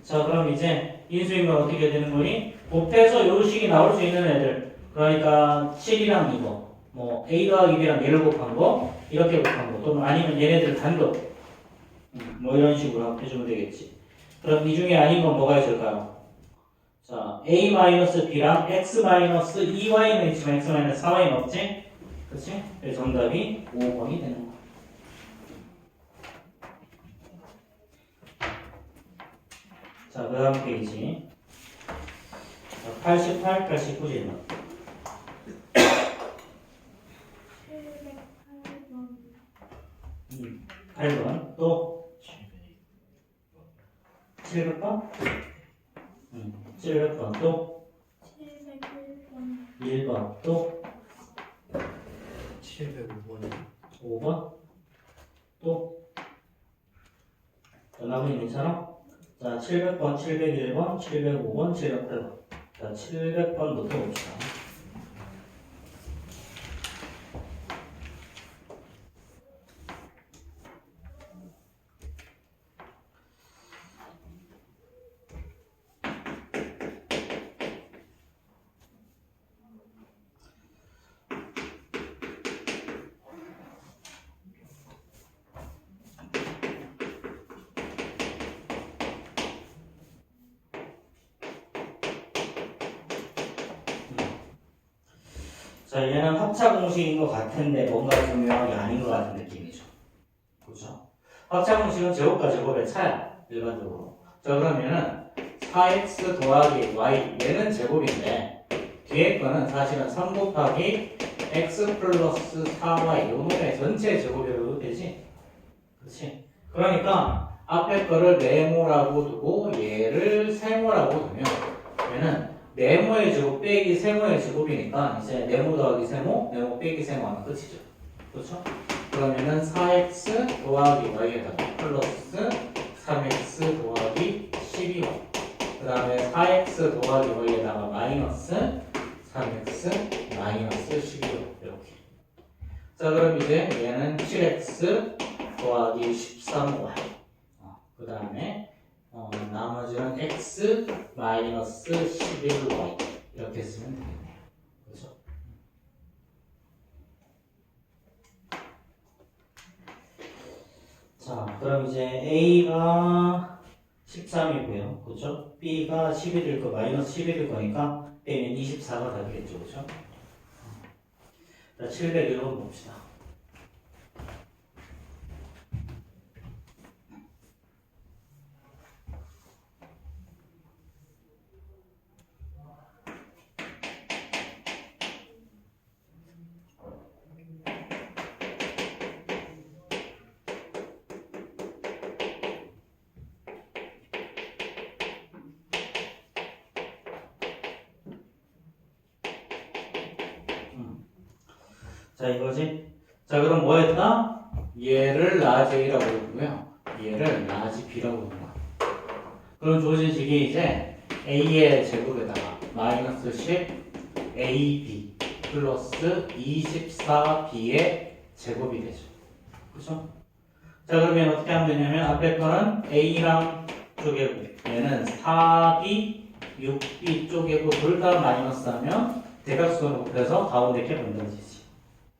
자, 그럼 이제 인수인가 어떻게 되는 거니? 곱해서 요 식이 나올 수 있는 애들. 그러니까 7이랑 이거, 뭐 a 더하기 b랑 얘를 곱한 거, 이렇게 곱한 거, 또는 아니면 얘네들 단독, 뭐 이런 식으로 해주면 되겠지. 그럼 이 중에 아닌 건 뭐가 있을까요? 자, a-b랑 x-2y는 있지만 x-4y는 없지? 그치? 그래서 정답이 5번이 되는 거야. 자, 그 다음 페이지. 88, 89지. 8번. 또 700번? 700번. 또 1번. 또 705번. 5번. 또 나머지 괜찮아? 자, 700번, 701번, 705번, 708번. 자, 700번부터 봅시다. 자, 얘는 합차 공식인 것 같은데 뭔가 좀 묘하게 아닌 것 같은 느낌이죠. 그렇죠? 합차 공식은 제곱과 제곱의 차야, 일반적으로. 자, 그러면은 4x 더하기 y, 얘는 제곱인데 뒤에 거는 사실은 3 곱하기 x 플러스 4y, 요 놈의 전체 제곱이라고 되지? 그렇지? 그러니까 앞에 거를 네모라고 두고 얘를 세모라고 두면 얘는 네모의 제곱 빼기 세모의 제곱이니까 이제 네모 더하기 세모, 네모 빼기 세모 하면 끝이죠. 그렇죠? 그러면은 4x 더하기 y에다가 플러스 3x 더하기 12y, 그 다음에 4x 더하기 y에다가 마이너스 3x 마이너스 12y 이렇게. 자, 그럼 이제 얘는 7x 더하기 13y, 그 다음에 나머지는 x 마이너스 11y 이렇게 쓰면 되겠네요. 그렇죠? 자, 그럼 이제 a가 13이고요. 그렇죠? b가 11일 거, 마이너스 11일 거니까 빼면 24가 되겠죠. 그렇죠? 자, 701번 봅시다. 자, 이거지? 자, 그럼 뭐 했다? 얘를 라지 A라고 부르고요. 얘를 라지 B라고 부르는 거야. 그럼 주어진 식이 이제 A의 제곱에다가 마이너스 10 AB 플러스 24B의 제곱이 되죠. 그쵸? 자, 그러면 어떻게 하면 되냐면 앞에 거는 A랑 쪼개고 얘는 4B, 6B 쪼개고 둘 다 마이너스 하면 대각선을 곱해서 가운데 이렇게 만들어지지.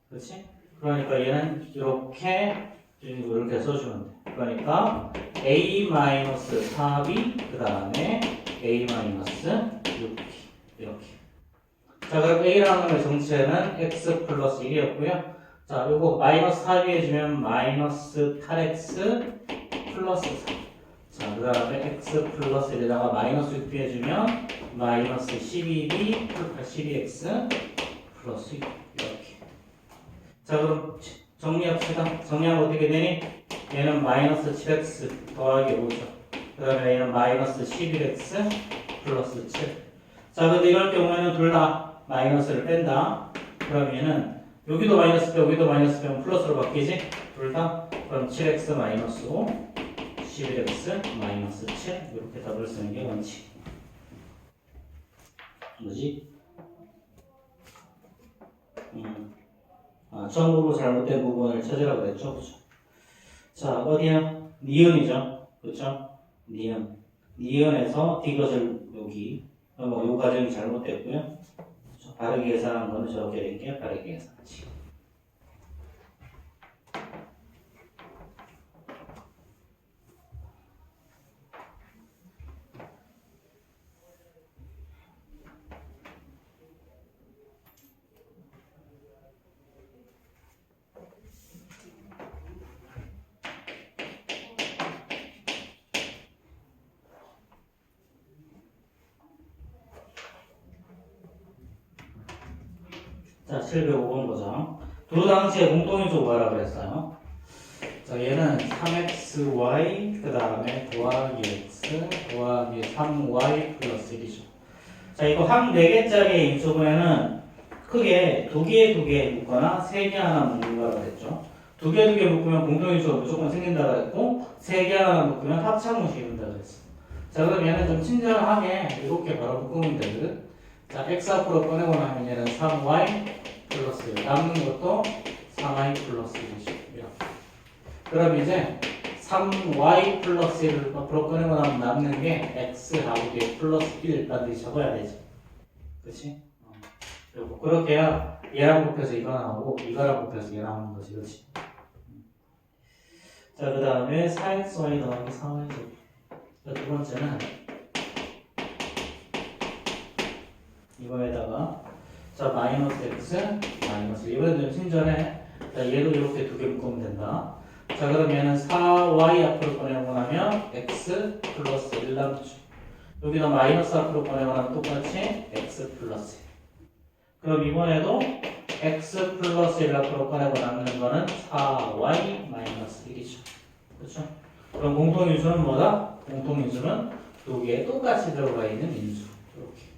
그렇지? 그러니까 얘는 이렇게 써주면 돼. 그러니까 a-4b 그 다음에 a-6b 이렇게. 자, 그럼 a라는 놈의 정체는 x 플러스 1이었고요. 자, 요거 마이너스 4b 해주면 마이너스 8x 플러스 4. 자, 그 다음에 x 플러스 1에다가 마이너스 6b 해주면 마이너스 12b 12x 플러스 6 이렇게. 자, 그럼 정리합시다. 정리하면 어떻게 되니? 얘는 마이너스 7x 더하기 5죠. 그 다음에 얘는 마이너스 11x 플러스 7. 자, 근데 이럴 경우에는 둘 다 마이너스를 뺀다. 그럼 얘는 여기도 마이너스 빼고 여기도 마이너스 빼면 플러스로 바뀌지? 둘 다. 그럼 7x 마이너스 5, 11x 마이너스 7 이렇게 답을 쓰는 게 원칙. 뭐지? 정보로 잘못된 부분을 찾으라고 그랬죠. 그죠? 자, 어디야? 니은이죠. 그쵸? 니은. 니은에서 디귿을 여기. 뭐, 요 과정이 잘못됐고요. 그쵸? 바르게 계산한 거는 저렇게 될게요. 바르게 계산하지. 자, 705번 보자. 두 당시의 공통인수 구하라 그랬어요. 자, 얘는 3xy, 그 다음에 더하기 x, 더하기 3y 플러스 1이죠. 자, 이거 한 4개짜리 인수분해는 크게 두 개 묶거나 3개 하나 묶는 거라고 했죠. 두 개 묶으면 공통인수가 무조건 생긴다고 했고, 3개 하나 묶으면 합창문식이 된다고 했어. 자, 그럼 얘는 좀 친절하게 이렇게 바로 묶으면 되거든. 자, x 앞으로 꺼내고 나면 얘는 3y 플러스 1. 남는 것도 3y 플러스 1이죠. 이렇게. 그럼 이제 3y 플러스 1을 앞으로 꺼내고 나면 남는 게 x하고 뒤에 플러스 1 반드시 적어야 되지. 그치? 그리고 그렇게 해야 얘랑 곱해서 이거 나오고 이거랑 곱해서 얘 나오는 거지. 그치? 자, 그 다음에 4xy 더하기 3y 제곱. 자, 두 번째는 이거에다가 자, 마이너스 x, 마이너스 이번엔 좀 친절해. 자, 얘도 이렇게 두 개 묶으면 된다. 자, 그럼 얘는 4y 앞으로 꺼내고 나면 x 플러스 1 남죠. 여기다 마이너스 앞으로 꺼내고 나면 똑같이 x 플러스 1. 그럼 이번에도 x 플러스 1 앞으로 꺼내고 남는 거는 4y 마이너스 1이죠. 그렇죠? 그럼 공통인수는 뭐다? 공통인수는 두 개 똑같이 들어가 있는 인수. 이렇게.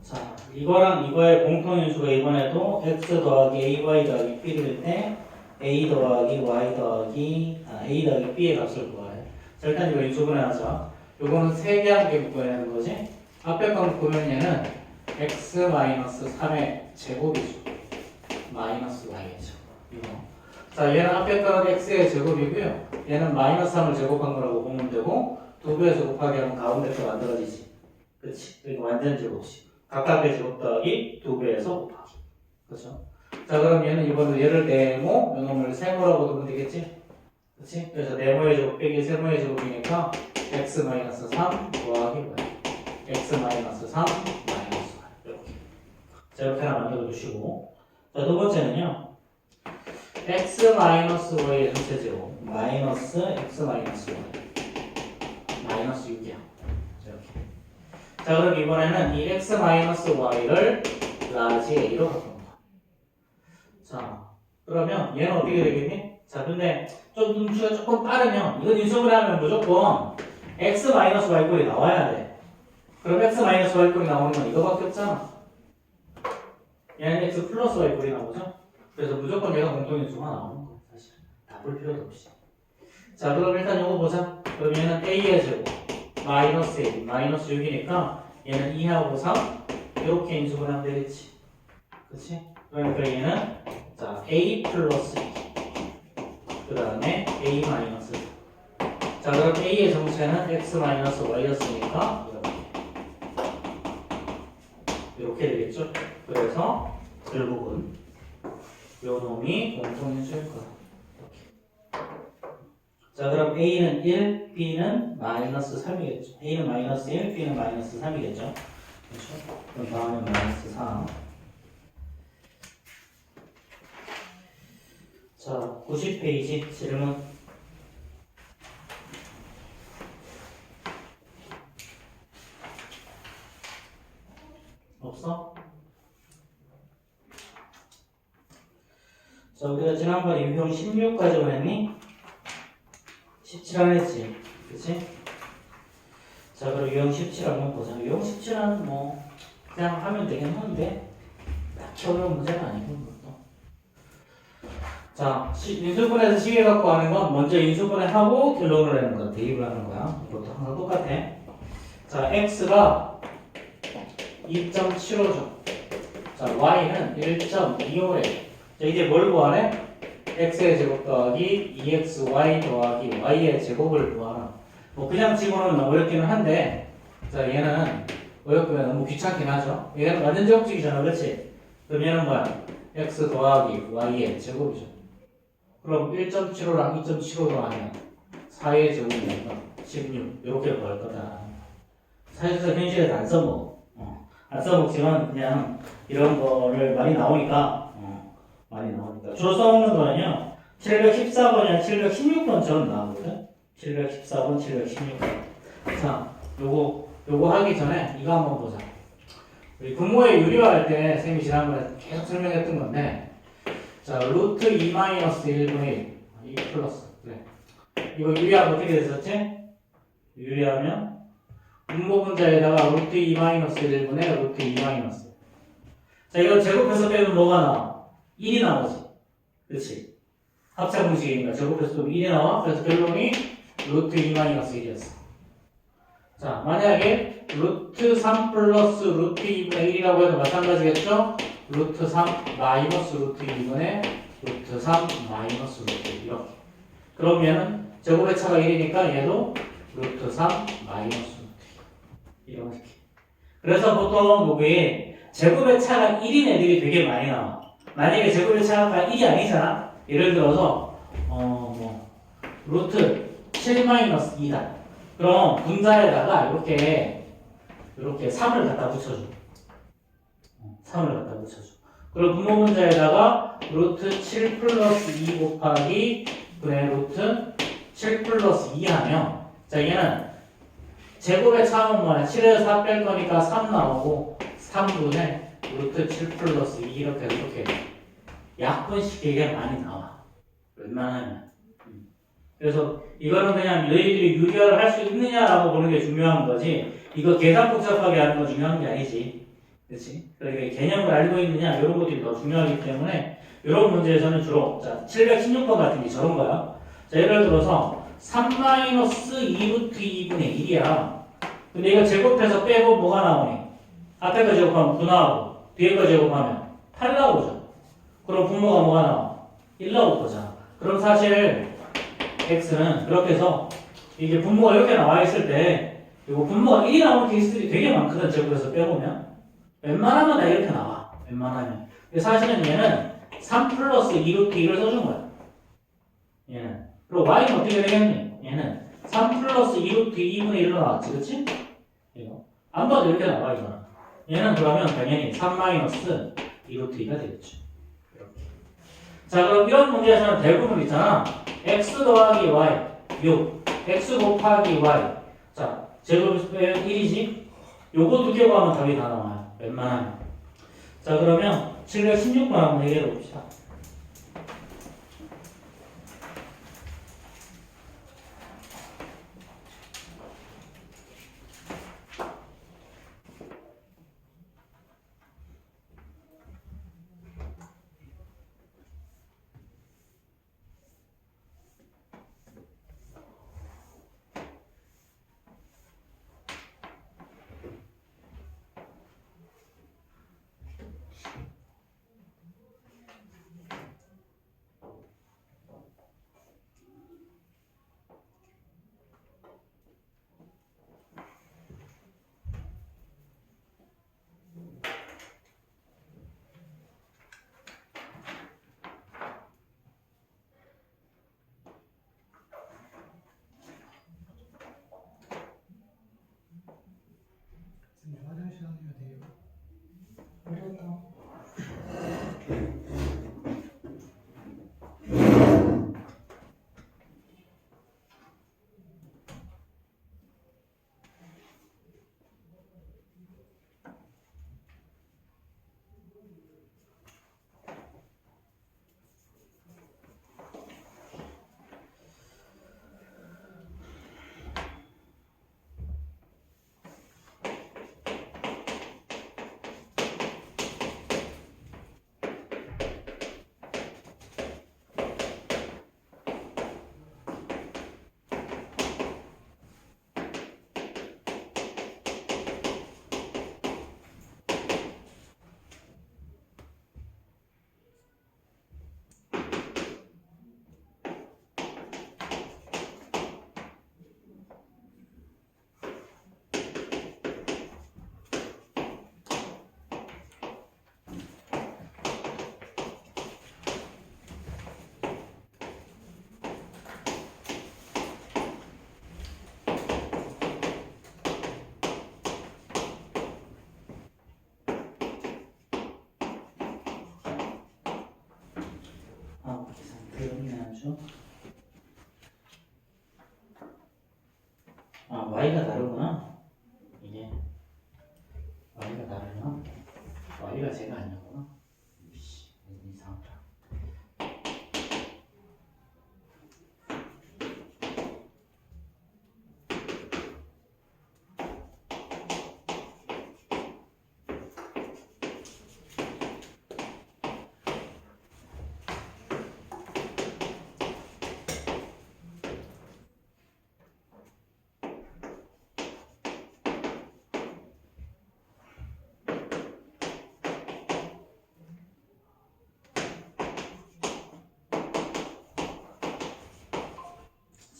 자, 이거랑 이거의 공통인수가 이번에도 x 더하기 ay 더하기 b일 때 a 더하기 y 더하기 a 더하기 b의 값을 구하래. 자, 일단 이거 인수분해하자. 요거는 세 개 함께 묶어내는 거지. 앞에 거 묶으면 얘는 x 마이너스 3의 제곱이죠. 마이너스 y죠. 이거. 자, 얘는 앞에 거는 x의 제곱이고요. 얘는 마이너스 3을 제곱한 거라고 보면 되고 두 배에서 곱하기 하면 가운데 거 만들어지지. 그렇지? 이거 완전 제곱식. 각각의 제곱 더하기 두 배에서 곱하기. 그렇죠? 자, 그럼 얘는 이번에 얘를 네모, 요놈을 세모라고 두면 되겠지? 그렇지? 그래서 네모의 제곱 빼기 세모의 제곱이니까 x 마이너스 3 더하기 y. x 마이너스 3 마이너스 y. 이렇게. 자, 이렇게 하나 만들어 주시고. 자, 두 번째는요. x 마이너스 y의 전체 제곱 마이너스 x 마이너스 y. 마이너스 6이야. 자, 그럼 이번에는 이 x 마이너스 y를 라지 a로 바꾼다. 자, 그러면 얘는 어떻게 되겠니? 자, 근데 좀 눈치가 조금 빠르면 이건 인수분해 하면 무조건 x 마이너스 y 꼴이 나와야 돼. 그럼 x 마이너스 y 꼴이 나오는 건 이거밖에 없잖아. 얘는 x 플러스 y 꼴이 나오죠? 그래서 무조건 얘가 공통인수가 나오는 거야, 사실. 다 볼 필요도 없이. 자, 그럼 일단 이거 보자. 그럼 얘는 a의 제곱 마이너스 1, 마이너스 6이니까 얘는 2하고 3 이렇게 인수분해하면 되겠지. 그치? 그러니까 얘는 자 a 플러스 2 그 다음에 a 마이너스 4. 자, 그럼 a의 정체는 x 마이너스 y였으니까 이렇게 되겠죠. 그래서 결국은 요 놈이 공통인수일 거야. 자, 그럼 A는 1, B는 마이너스 3이겠죠. A는 마이너스 1, B는 마이너스 3이겠죠. 그렇죠? 그럼 다음은 마이너스 3. 자, 90페이지 질문. 없어? 자, 우리가 지난번에 유형 16까지 보냈니? 17 안 했지? 그치? 자, 그럼 유형 17 한번 보자. 유형 17은 뭐, 그냥 하면 되겠는데, 딱히 어려운 문제는 아니고, 그것도. 자, 인수분해에서 시계 갖고 하는 건 먼저 인수분해 하고 결론을 내는 거야. 대입을 하는 거야. 이것도 항상 똑같아. 자, x가 2.75죠. 자, y는 1.25래. 자, 이제 뭘 구하래? x의 제곱 더하기 2xy 더하기 y의 제곱을 구하라. 뭐 그냥 집어넣으면 너무 어렵기는 한데, 자, 얘는 어렵면 너무 귀찮긴 하죠. 얘는 완전 제곱식이잖아, 그렇지? 그럼 얘는 뭐야? x 더하기 y의 제곱이죠. 그럼 1.75랑 2.75로 하면 4의 제곱이니까 16 이렇게 구할 거다. 사실상 현실에서 안 써먹어. 안 써먹지만 그냥 이런 거를 많이 나오니까 주로 써먹는 거는요 714번이랑 716번처럼 나오거든. 714번, 716번. 자, 요거 하기 전에 이거 한번 보자. 우리 분모의 유리화할 때 쌤이 지난번에 계속 설명했던 건데, 자, 루트 2-1분의 1 이 플러스. 그래. 이거 유리하면 어떻게 됐었지? 유리하면 분모 분자에다가 루트 2-1분의 루트 2 마이너스. 자, 이거 제곱해서 빼면 뭐가 나와? 1이 나오지. 그렇지? 합차 공식이니까 제곱해서 빼면 1이 나와. 그래서 결론이 루트 2-1이었어. 자, 만약에 루트 3 플러스 루트 2분의 1이라고 해도 마찬가지겠죠? 루트 3 마이너스 루트 2분의 루트 3 마이너스 루트 1 이렇게. 그러면 제곱의 차가 1이니까 얘도 루트 3 마이너스 루트 1 이렇게. 그래서 보통 여기 제곱의 차가 1인 애들이 되게 많이 나와. 만약에 제곱의 차가 1이 아니잖아? 예를 들어서 루트 7 마이너스 2다. 그럼 분자에다가 이렇게 3을 갖다 붙여줘. 3을 갖다 붙여줘. 그럼 분모 분자에다가 루트 7 플러스 2 곱하기 그래 루트 7 플러스 2 하면, 자, 얘는 제곱의 차는 뭐야? 7에서 4 뺄 거니까 3 나오고 3분의 루트 7 플러스 2 이렇게 약분식 되게 많이 나와. 웬만하면. 그래서 이거는 그냥 너희들이 유리화를 할 수 있느냐라고 보는 게 중요한 거지, 이거 계산 복잡하게 하는 거 중요한 게 아니지. 그렇지? 그러니까 개념을 알고 있느냐 이런 것들이 더 중요하기 때문에 이런 문제에서는 주로, 자, 716번 같은 게 저런 거야. 자, 예를 들어서 3-2루트 2분의 1이야. 근데 이거 제곱해서 빼고 뭐가 나오니? 앞에 거 제곱하면 9 나오고 뒤에 거 제곱하면 8 나오죠. 그럼 분모가 뭐가 나와? 1 나올 거잖아. 그럼 사실 x는 그렇게 해서 이게 분모가 이렇게 나와 있을 때 이거 분모가 1이 나오는 케이스들이 되게 많거든. 제곱해서 빼보면 웬만하면 다 이렇게 나와. 웬만하면. 근데 사실은 얘는 3 플러스 2루트 2를 써준 거야. 얘는. 그리고 y는 어떻게 되겠니? 얘는 3 플러스 2루트 2분의 1로 나왔지. 그치? 이거 안 봐도 이렇게 나와. 이거는. 얘는 그러면 당연히 3 마이너스 2루트 2가 되겠죠. 이렇게. 자, 그럼 이런 문제에서는 대부분 있잖아. x 더하기 y 6, x 곱하기 y. 자, 제곱에서 빼면 1이지? 요거 두 개 구하면 답이 다 나와요. 웬만하면. 자, 그러면 716번 한번 해결해 봅시다. 뭐죠? 아, y가 다르구나. 이게 y가 다르나? y가 제가 아니었구나. 이씨, 이상하다.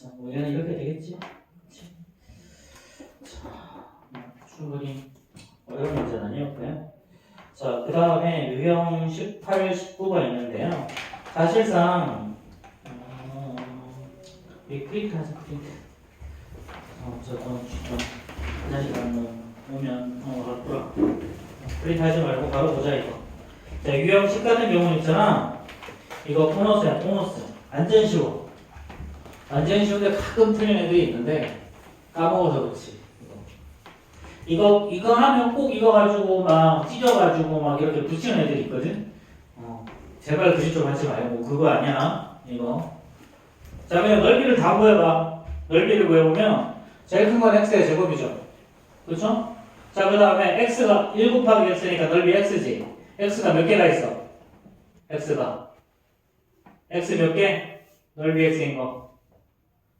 자, 뭐 얘는 이렇게 되겠지? 그치? 자, 충분히 어려운 문제는 아니었고요. 자, 그 다음에 유형 18, 19가 있는데요. 사실상 이 프린트 하자, 프린트. 저거 화장실 가면 오면 갈 거라. 프린트 하지 말고 바로 보자 이거. 자, 유형 10 같은 경우는 있잖아. 이거 보너스야, 보너스. 완전 쉬워. 완전 쉬운데 가끔 틀린 애들이 있는데 까먹어서 그렇지. 이거 하면 꼭 이거 가지고 막 찢어가지고 막 이렇게 붙이는 애들이 있거든. 제발 그짓 좀 하지 말고 그거 아니야. 이거. 자, 그냥 넓이를 다 구해봐. 넓이를 구해보면 제일 큰 건 x의 제곱이죠. 그렇죠? 자, 그 다음에 x가 1 곱하기 x니까 넓이 x지. x가 몇 개가 있어? x가 x 몇 개? 넓이 x인 거.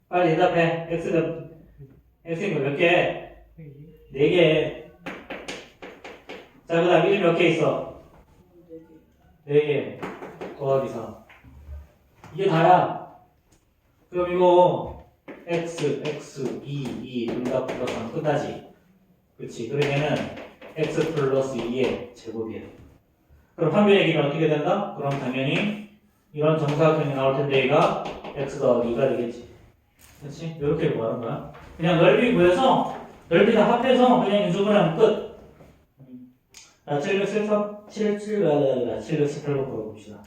빨리 대답해. x인 거 몇 개? 4개. 자, 그 다음 1 몇 개 있어? 4개. 더하기 4. 이게 다야. 그럼 이거 x, 2 둘 다 붙어서 끝나지. 그치. 그러면은 x 플러스 2의 제곱이야. 그럼 판별의 길이는 어떻게 된다? 그럼 당연히 이런 정사각형이 나올 텐데 얘가 x 더하기 2가 되겠지. 그치? 이렇게 구하는 거야. 그냥 넓이 구해서 넓이 다 합해서 그냥 인수분해하면 끝. 자, 718번 풀어봅시다.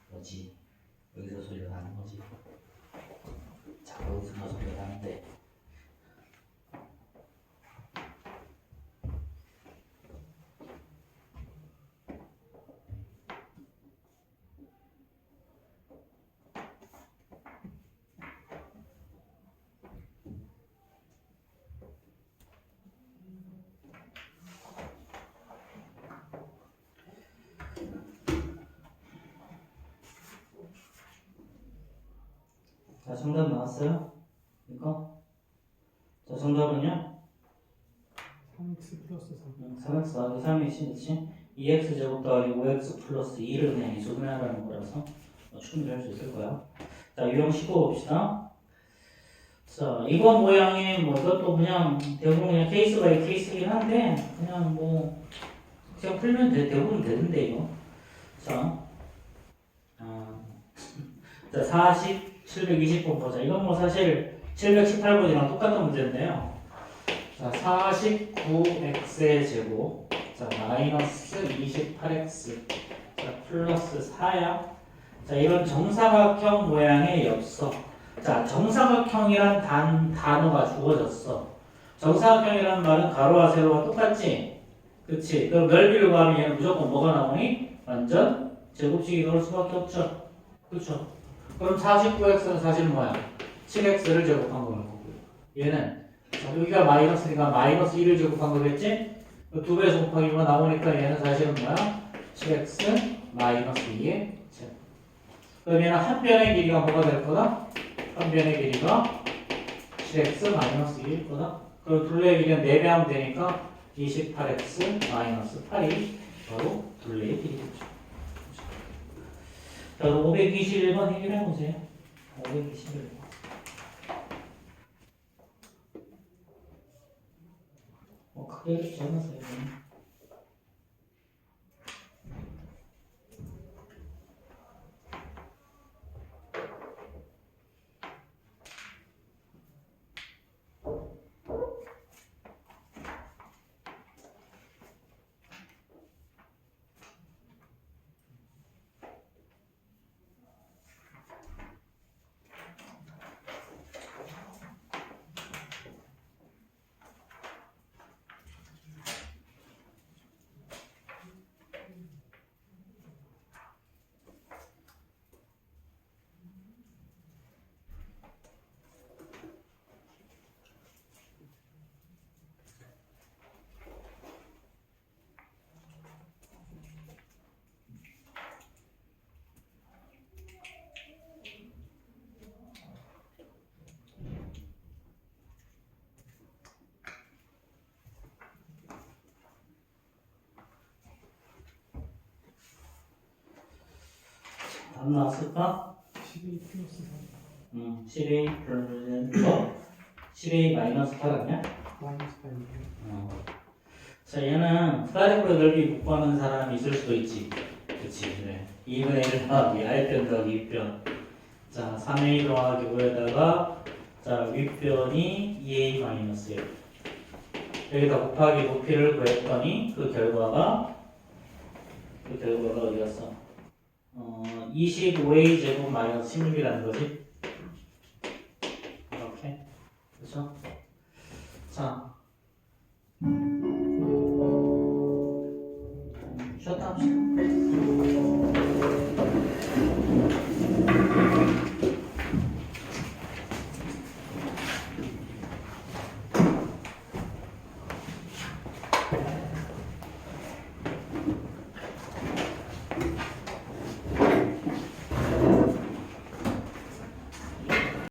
뭐지? 여기서 소리가 나는 거지. 자꾸 여기서 소리가 나는데. 자, 정답 나왔어요? 이거? 자, 정답은요? 3x 플러스 3x 더하기 3이지, 그치? 2x 제곱 더하기 5x 플러스 2를 그냥 이수분해하라는 거라서 충분히 할 수 있을 거야. 자, 유형 19 봅시다. 자, 이번 모양이 뭐 이것도 그냥 대부분 그냥 케이스 바이 케이스긴 한데 그냥 뭐 그냥 풀면 대부분 되는데 이거. 자, 자, 40, 720번 보자. 이건 뭐 사실 718번이랑 똑같은 문제인데요. 자, 49x의 제곱. 자, 마이너스 28x. 자, 플러스 4야. 자, 이런 정사각형 모양의 엽서. 자, 정사각형이란 단어가 주어졌어. 정사각형이라는 말은 가로와 세로와 똑같지? 그치? 그럼 넓이를 구하면 얘는 무조건 뭐가 나오니? 완전 제곱식이 나올 수밖에 없죠. 그쵸? 그럼 49x는 사실 뭐야? 7x를 제곱한 거고. 얘는 여기가 마이너스니까 마이너스 1을 제곱한 거겠지? 2배에서 곱하기 1가 나오니까 얘는 사실은 뭐야? 7x 마이너스 2의 제곱. 그럼 얘는 한 변의 길이가 뭐가 될 거다? 한 변의 길이가 7x 마이너스 2일 거다. 그럼 둘레의 길이는 4배 하면 되니까 28x 마이너스 8이 바로 둘레의 길이겠죠. 자, 521번 해결해 보세요. 521번. 이렇게 적어서 이거. 답 나왔을까? 12 플러스 3 7A 플러스 뭐? 7A 마이너스 8 아니야? 마이너스 8이고요. 자, 얘는 플라리브로 넓이 구하는 사람이 있을 수도 있지. 그치, 그래. 2분의 1 더하기 R변 더하기 윗변. 자, 3A 더하기 5에다가 자, 윗변이 2A 마이너스 1. 여기다 곱하기 높이를 구했더니 그 결과가 어디 갔어? 25A 제곱 마이너스 16이라는 거지.